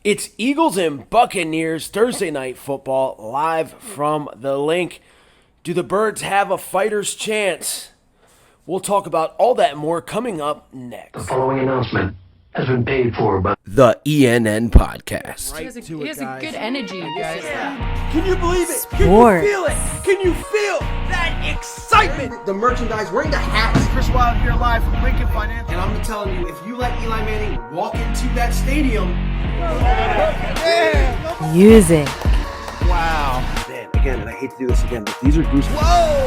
It's Eagles and Buccaneers Thursday Night Football live from the link. Do the Birds have a fighter's chance? We'll talk about all that and more coming up next. The following announcement has been paid for by the ENN Podcast. He has a good energy, guys. Yeah. Can you believe it? Sports. Can you feel it? Can you feel that excitement? The merchandise, wearing the hats. Chris Wild here live from Lincoln Financial. And I'm telling you, if you let Eli Manning walk into that stadium. Music. Wow. Man, again, and I hate to do this again, but these are goosebumps. Whoa!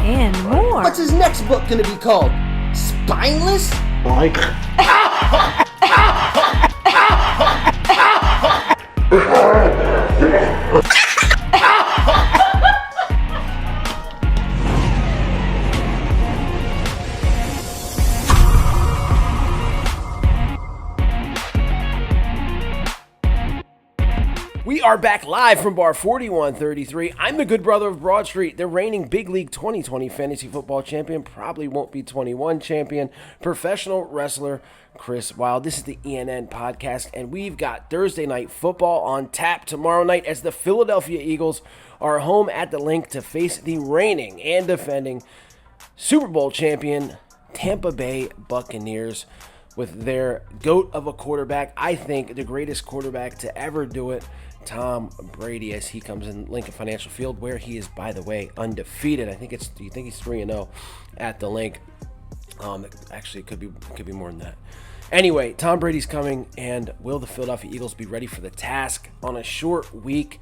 And more. What's his next book going to be called? Spineless? Mike. We are back live from Bar 4133. I'm the good brother of Broad Street, the reigning Big League 2020 fantasy football champion, probably won't be 21 champion, professional wrestler Chris Wild. This is the ENN Podcast, and we've got Thursday Night Football on tap tomorrow night as the Philadelphia Eagles are home at the link to face the reigning and defending Super Bowl champion Tampa Bay Buccaneers with their GOAT of a quarterback, I think the greatest quarterback to ever do it, Tom Brady, as he comes in Lincoln Financial Field, where he is, by the way, undefeated. Do you think he's 3-0 at the link? Actually, it could be more than that. Anyway, Tom Brady's coming, and will the Philadelphia Eagles be ready for the task on a short week?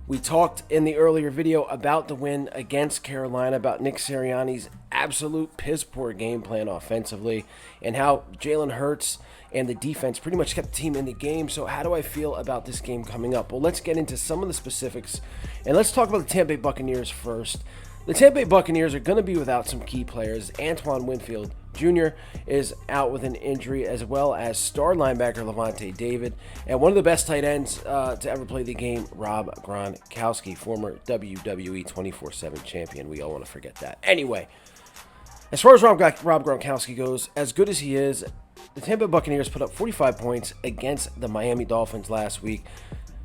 We talked in the earlier video about the win against Carolina, about Nick Sirianni's absolute piss-poor game plan offensively, and how Jalen Hurts and the defense pretty much kept the team in the game. So how do I feel about this game coming up? Well, let's get into some of the specifics, and let's talk about the Tampa Bay Buccaneers first. The Tampa Bay Buccaneers are going to be without some key players. Antoine Winfield Jr. is out with an injury, as well as star linebacker Levante David, and one of the best tight ends to ever play the game, Rob Gronkowski, former WWE 24/7 champion. We all want to forget that. Anyway, as far as Rob Gronkowski goes, as good as he is, the Tampa Bay Buccaneers put up 45 points against the Miami Dolphins last week.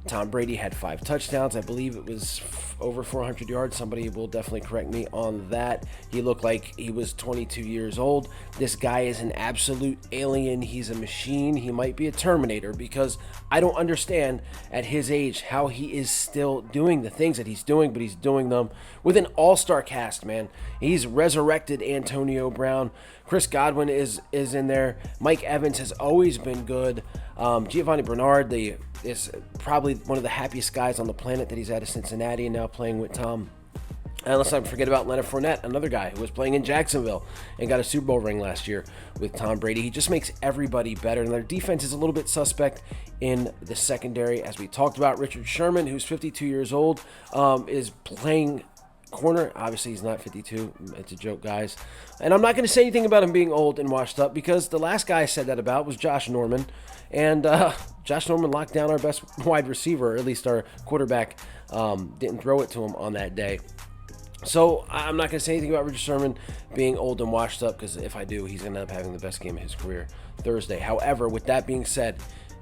Tom Brady had 5 touchdowns. I believe it was over 400 yards. Somebody will definitely correct me on that. He looked like he was 22 years old. This guy is an absolute alien. He's a machine. He might be a Terminator, because I don't understand at his age how he is still doing the things that he's doing, but he's doing them with an all-star cast, man. He's resurrected Antonio Brown. Chris Godwin is in there. Mike Evans has always been good. Giovanni Bernard is probably one of the happiest guys on the planet that he's out of Cincinnati and now playing with Tom. And let's not forget about Leonard Fournette, another guy who was playing in Jacksonville and got a Super Bowl ring last year with Tom Brady. He just makes everybody better. And their defense is a little bit suspect in the secondary. As we talked about, Richard Sherman, who's 52 years old, is playing corner. Obviously, he's not 52. It's a joke, guys. And I'm not going to say anything about him being old and washed up, because the last guy I said that about was Josh Norman. And Josh Norman locked down our best wide receiver, or at least our quarterback didn't throw it to him on that day. So I'm not going to say anything about Richard Sherman being old and washed up, because if I do, he's going to end up having the best game of his career Thursday. However, with that being said,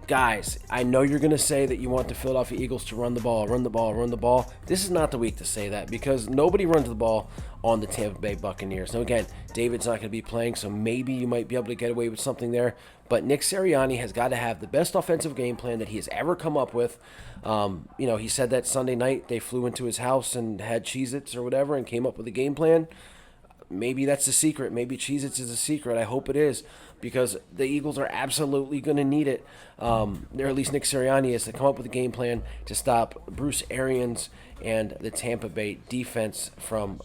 guys, I know you're going to say that you want the Philadelphia Eagles to run the ball. This is not the week to say that, because nobody runs the ball on the Tampa Bay Buccaneers. Now, again, David's not going to be playing, so maybe you might be able to get away with something there. But Nick Sirianni has got to have the best offensive game plan that he has ever come up with. He said that Sunday night they flew into his house and had Cheez-Its or whatever and came up with a game plan. Maybe that's the secret. Maybe Cheez-Its is a secret. I hope it is, because the Eagles are absolutely going to need it, or at least Nick Sirianni is, to come up with a game plan to stop Bruce Arians and the Tampa Bay defense from,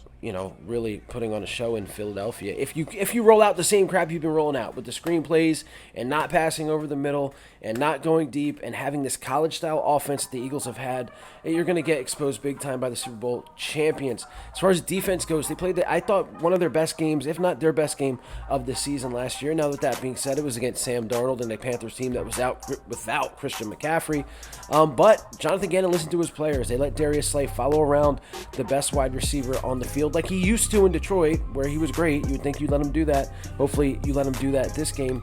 really putting on a show in Philadelphia. If you roll out the same crap you've been rolling out with the screenplays and not passing over the middle and not going deep and having this college-style offense that the Eagles have had, you're going to get exposed big time by the Super Bowl champions. As far as defense goes, they played, I thought, one of their best games, if not their best game of the season last year. Now, with that being said, it was against Sam Darnold and a Panthers team that was out without Christian McCaffrey. But Jonathan Gannon listened to his players. They let Darius Slay Follow around the best wide receiver on the field like he used to in Detroit, where he was great. You would think you'd let him do that. Hopefully you let him do that this game,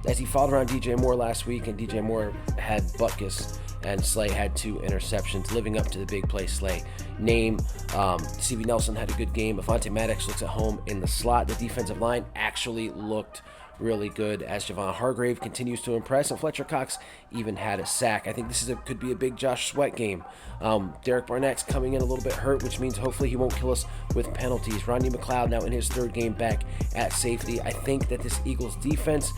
as he followed around DJ Moore last week, and DJ Moore had Butkus, and Slay had 2 interceptions, living up to the big play Slay name. CV Nelson had a good game. Avonte Maddox looks at home in the slot. The defensive line actually looked really good as Javon Hargrave continues to impress, and Fletcher Cox even had a sack. I think this could be a big Josh Sweat game. Derek Barnett's coming in a little bit hurt, which means hopefully he won't kill us with penalties. Rodney McLeod now in his 3rd game back at safety. I think that this Eagles defense,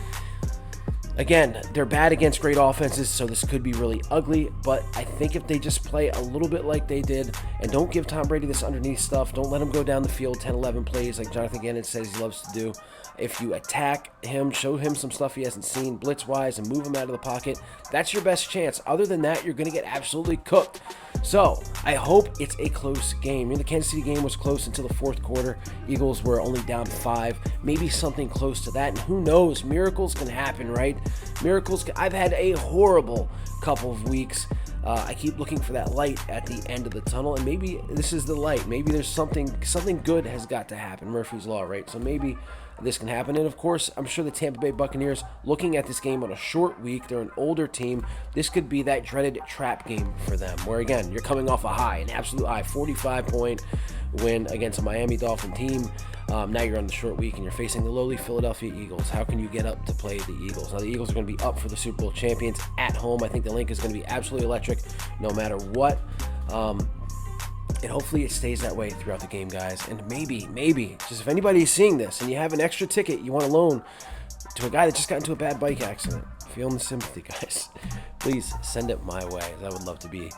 again, they're bad against great offenses, so this could be really ugly, but I think if they just play a little bit like they did and don't give Tom Brady this underneath stuff, don't let him go down the field 10, 11 plays like Jonathan Gannon says he loves to do. If you attack him, show him some stuff he hasn't seen blitz-wise, and move him out of the pocket, that's your best chance. Other than that, you're going to get absolutely cooked. So I hope it's a close game. The Kansas City game was close until the 4th quarter. Eagles were only down 5, maybe something close to that. And who knows? Miracles can happen, right? I've had a horrible couple of weeks. I keep looking for that light at the end of the tunnel, and maybe this is the light. Maybe there's something good has got to happen. Murphy's Law, right? So maybe this can happen. And of course, I'm sure the Tampa Bay Buccaneers, looking at this game on a short week, they're an older team. This could be that dreaded trap game for them, where again, you're coming off a high, an absolute high, 45-point win against a Miami Dolphin team. Now you're on the short week and you're facing the lowly Philadelphia Eagles. How can you get up to play the Eagles? Now the Eagles are going to be up for the Super Bowl champions at home. I think the link is going to be absolutely electric no matter what. And hopefully it stays that way throughout the game, guys. And maybe, just if anybody's seeing this and you have an extra ticket you want to loan to a guy that just got into a bad bike accident, feeling the sympathy, guys, please send it my way. I would love to be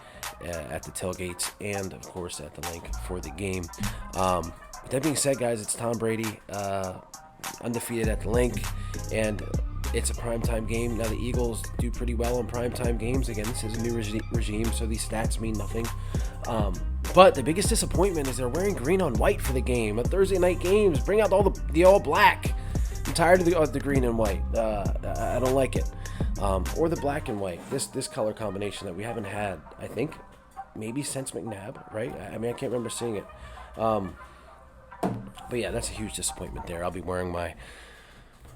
at the tailgates and, of course, at the link for the game. With that being said, guys, it's Tom Brady, undefeated at the link, and it's a primetime game. Now the Eagles do pretty well in primetime games. Again, this is a new regime, so these stats mean nothing. But the biggest disappointment is they're wearing green on white for the game. At Thursday night games, bring out all the all black. I'm tired of the green and white. I don't like it. Or the black and white. This color combination that we haven't had, I think, maybe since McNabb, right? I mean, I can't remember seeing it. But yeah, that's a huge disappointment there. I'll be wearing my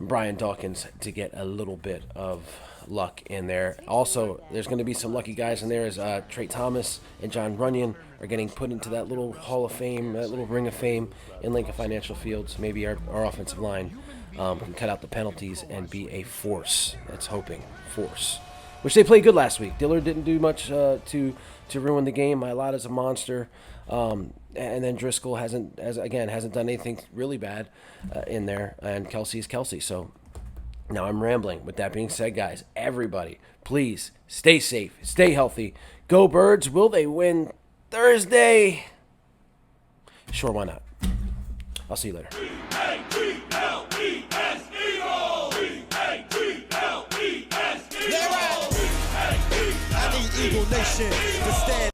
Brian Dawkins to get a little bit of luck in there. Also, there's going to be some lucky guys in there as Trey Thomas and John Runyon are getting put into that little Hall of Fame, that little Ring of Fame in Lincoln Financial Fields. Maybe our offensive line can cut out the penalties and be a force. That's hoping. Force. Which they played good last week. Dillard didn't do much to ruin the game. Mailata's a monster. And then Driscoll hasn't done anything really bad in there. And Kelsey's Kelsey. So now I'm rambling. With that being said, guys, everybody, please stay safe, stay healthy. Go Birds. Will they win Thursday? Sure, why not? I'll see you later. Eagle Nation to stand.